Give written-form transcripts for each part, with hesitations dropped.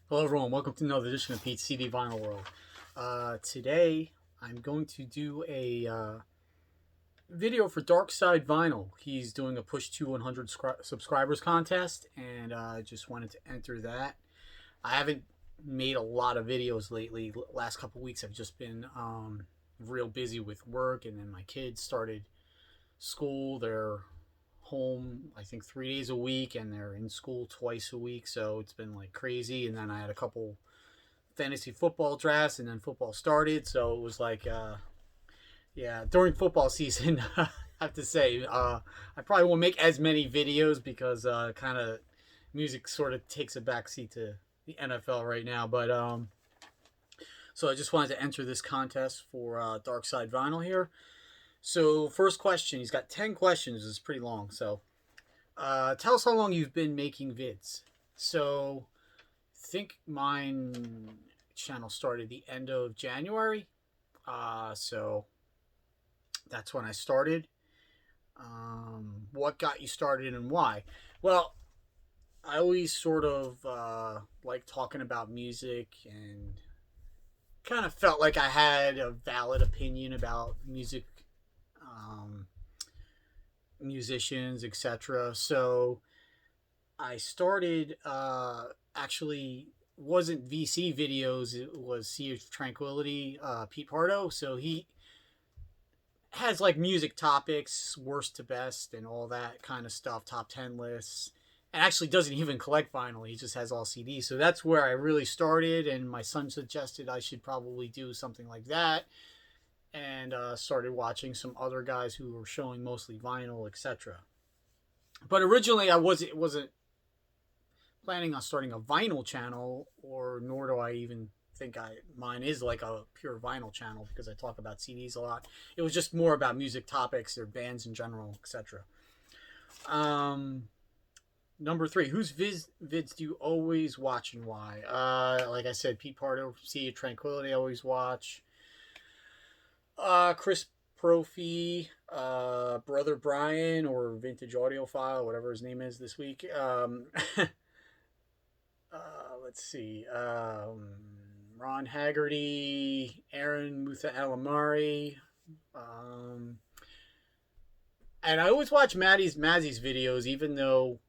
Hello everyone, welcome to another edition of Pete's CD Vinyl World. Today I'm going to do a video for DarkSide Vinyl. He's doing a push to 100 subscribers contest, and I just wanted to enter that. I haven't made a lot of videos lately. Last couple weeks I've just been real busy with work, and then my kids started school. They're home I think 3 days a week, and they're in school twice a week, so it's been like crazy. And then I had a couple fantasy football drafts, and then football started, so it was like yeah, during football season I have to say I probably won't make as many videos because kind of music sort of takes a backseat to the NFL right now. But so I just wanted to enter this contest for DarkSide Vinyl here. So first question, he's got 10 questions. It's pretty long. So tell us how long you've been making vids. So I think mine channel started the end of January. So that's when I started. What got you started and why? Well, I always sort of like talking about music, and kind of felt like I had a valid opinion about music, musicians, etc. So I started actually wasn't VC videos, it was Sea of Tranquility, Pete Pardo. So he has like music topics, worst to best, and all that kind of stuff, top 10 lists. And actually doesn't even collect vinyl, he just has all CDs. So that's where I really started, and my son suggested I should probably do something like that, and started watching some other guys who were showing mostly vinyl, etc. But originally I wasn't planning on starting a vinyl channel, or nor do I even think mine is like a pure vinyl channel, because I talk about CDs a lot. It was just more about music topics or bands in general, etc. Number 3, whose vids do you always watch and why? Like I said, Pete Pardo, Sea of Tranquility, I always watch. Chris Profi, Brother Brian, or Vintage Audiophile, whatever his name is this week. Let's see. Ron Haggerty, Aaron Mutha Alamari. And I always watch Mazzy's videos, even though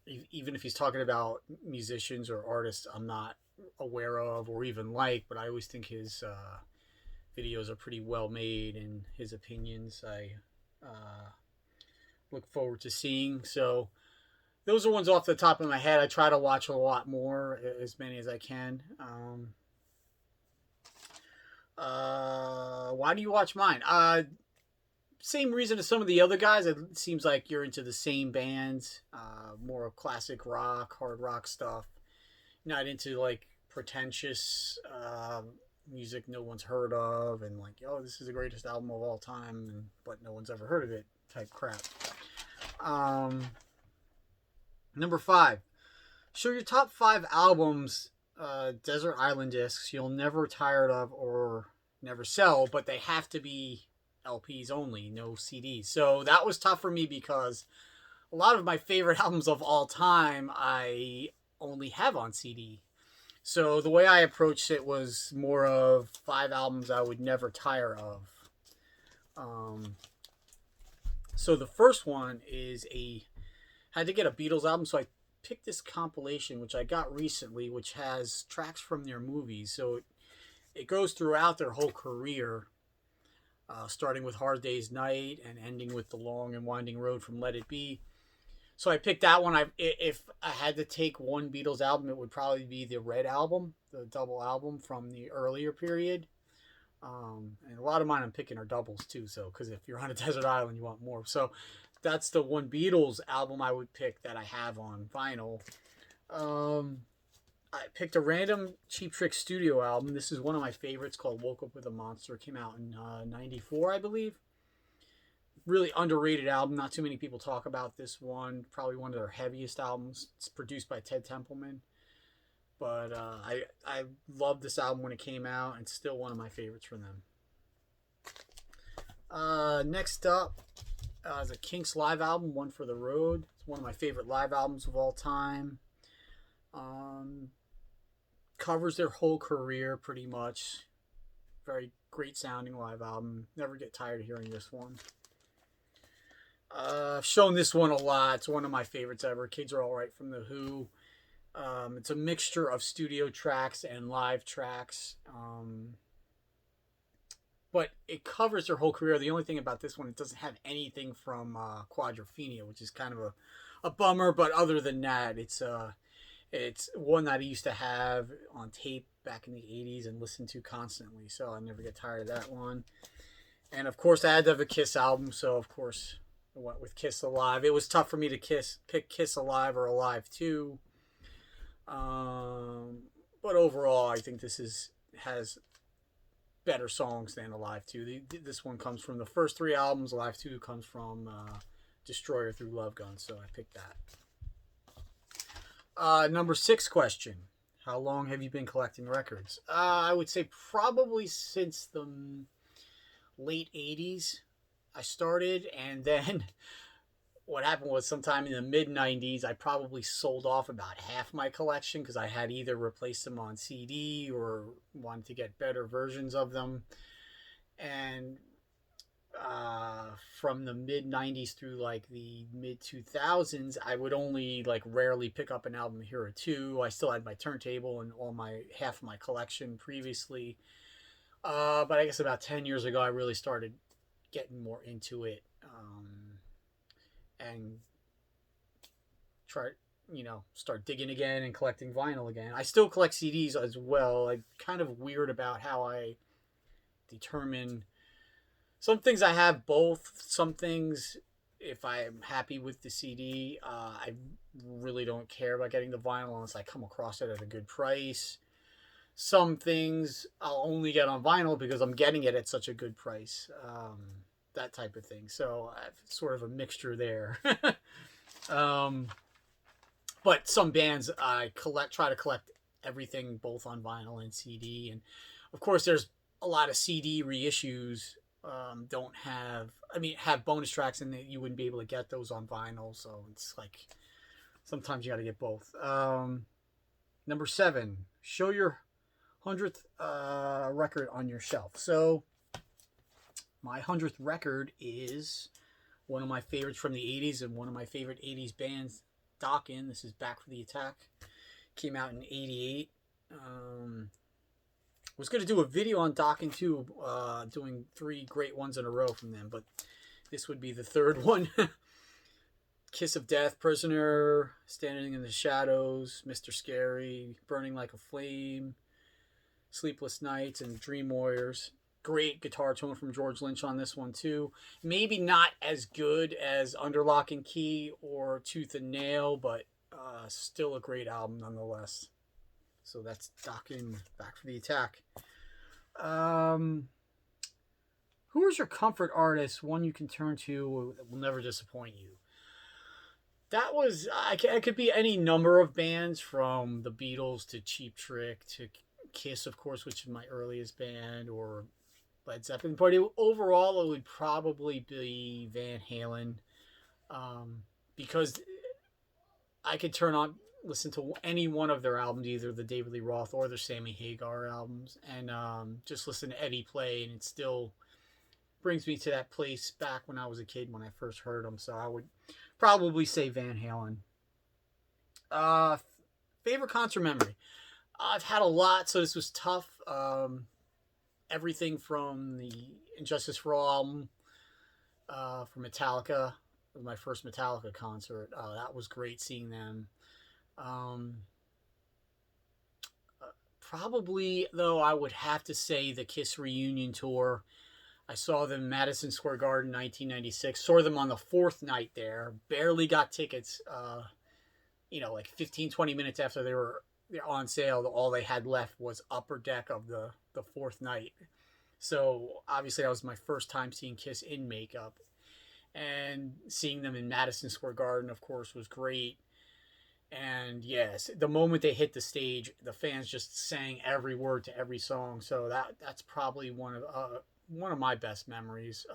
even if he's talking about musicians or artists I'm not aware of or even like, but I always think his videos are pretty well made, and his opinions I look forward to seeing. So those are ones off the top of my head. I try to watch a lot more, as many as I can. Why do you watch mine? Same reason as some of the other guys. It seems like you're into the same bands, more classic rock, hard rock stuff. Not into like pretentious music no one's heard of, and like, oh, this is the greatest album of all time, but no one's ever heard of it type crap. Number 5, show your top 5 albums, Desert Island discs you'll never tired of or never sell, but they have to be LPs only, no CDs. So that was tough for me, because a lot of my favorite albums of all time I only have on CD. So the way I approached it was more of 5 albums I would never tire of. So the first one is had to get a Beatles album, so I picked this compilation, which I got recently, which has tracks from their movies. So it goes throughout their whole career, starting with Hard Day's Night and ending with The Long and Winding Road from Let It Be. So I picked that one. If I had to take one Beatles album, it would probably be the Red album, the double album from the earlier period. And a lot of mine I'm picking are doubles too, so because if you're on a desert island, you want more. So that's the one Beatles album I would pick that I have on vinyl. I picked a random Cheap Trick studio album. This is one of my favorites, called Woke Up With a Monster. It came out in 94, I believe. Really underrated album. Not too many people talk about this one. Probably one of their heaviest albums. It's produced by Ted Templeman. But I loved this album when it came out, and it's still one of my favorites from them. Next up is a Kinks live album, One for the Road. It's one of my favorite live albums of all time. Um, Covers their whole career pretty much. Very great sounding live album. Never get tired of hearing this one. I've shown this one a lot. It's one of my favorites ever. Kids Are Alright from The Who. It's a mixture of studio tracks and live tracks. But it covers their whole career. The only thing about this one, it doesn't have anything from Quadrophenia, which is kind of a bummer. But other than that, it's one that I used to have on tape back in the 80s and listen to constantly. So I never get tired of that one. And of course, I had to have a Kiss album. So of course, I went with Kiss Alive. It was tough for me to pick Kiss Alive or Alive 2. But overall, I think this has better songs than Alive 2. This one comes from the first 3 albums. Alive 2 comes from Destroyer Through Love Gun. So I picked that. Number 6 question. How long have you been collecting records? I would say probably since the late 80s I started, and then what happened was sometime in the mid 90s I probably sold off about half my collection because I had either replaced them on CD or wanted to get better versions of them. And from the mid 90s through like the mid 2000s, I would only like rarely pick up an album here or two. I still had my turntable and half of my collection previously. But I guess about 10 years ago, I really started getting more into it. And start digging again and collecting vinyl again. I still collect CDs as well. I'm kind of weird about how I determine some things. I have both. Some things, if I'm happy with the CD, I really don't care about getting the vinyl unless I come across it at a good price. Some things I'll only get on vinyl because I'm getting it at such a good price. That type of thing. So I've sort of a mixture there. But some bands I try to collect everything both on vinyl and CD. And of course, there's a lot of CD reissues have bonus tracks and you wouldn't be able to get those on vinyl. So it's like sometimes you got to get both. Number 7, show your 100th record on your shelf. So my 100th record is one of my favorites from the 80s and one of my favorite 80s bands, Dokken. This is Back for the Attack. Came out in 88. Was going to do a video on Dokken too, doing 3 great ones in a row from them, but this would be the 3rd one. Kiss of Death, Prisoner, Standing in the Shadows, Mr. Scary, Burning Like a Flame, Sleepless Nights, and Dream Warriors. Great guitar tone from George Lynch on this one too. Maybe not as good as Under Lock and Key or Tooth and Nail, but still a great album nonetheless. So that's Dokken, Back for the Attack. Who is your comfort artist? One you can turn to that will never disappoint you. That was, I could be any number of bands, from the Beatles to Cheap Trick to Kiss, of course, which is my earliest band, or Led Zeppelin. But overall, it would probably be Van Halen, because I could listen to any one of their albums, either the David Lee Roth or the Sammy Hagar albums, and just listen to Eddie play, and it still brings me to that place back when I was a kid when I first heard them. So I would probably say Van Halen. Favorite concert memory? I've had a lot, so this was tough. Everything from the Injustice for All album, from Metallica. It was my first Metallica concert. That was great seeing them. Probably, though, I would have to say the Kiss reunion tour. I saw them in Madison Square Garden 1996. Saw them on the 4th night there. Barely got tickets. Like 15, 20 minutes after they were on sale, all they had left was upper deck of the 4th night. So obviously that was my first time seeing Kiss in makeup. And seeing them in Madison Square Garden, of course, was great. And yes, the moment they hit the stage, the fans just sang every word to every song. So that's probably one of my best memories.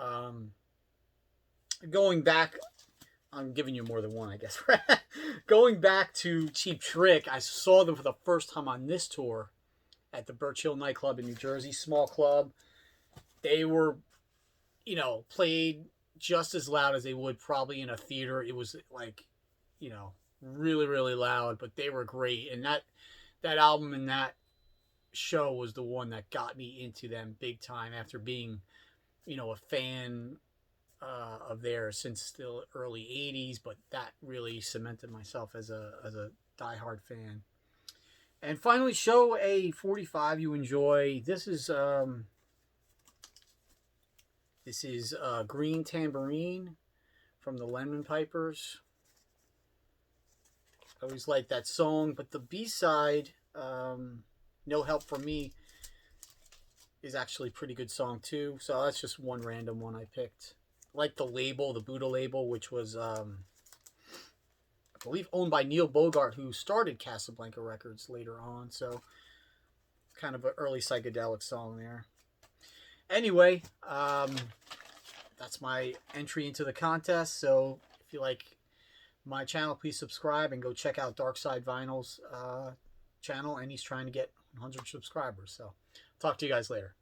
Going back I'm giving you more than one, I guess. Going back to Cheap Trick, I saw them for the first time on this tour at the Birch Hill nightclub in New Jersey, small club. They were, played just as loud as they would probably in a theater. It was like, really, really loud, but they were great. And that album and that show was the one that got me into them big time after being, a fan of theirs since the early 80s, but that really cemented myself as a diehard fan. And finally, show a 45 you enjoy. This is Green Tambourine from the Lemon Pipers. I always like that song, but the B-side, No Help From Me, is actually a pretty good song too. So that's just one random one I picked. I like the label, the Buddha label, which was, I believe, owned by Neil Bogart, who started Casablanca Records later on. So kind of an early psychedelic song there. Anyway, that's my entry into the contest. So if you like my channel, please subscribe and go check out DarkSide Vinyl's channel. And he's trying to get 100 subscribers. So talk to you guys later.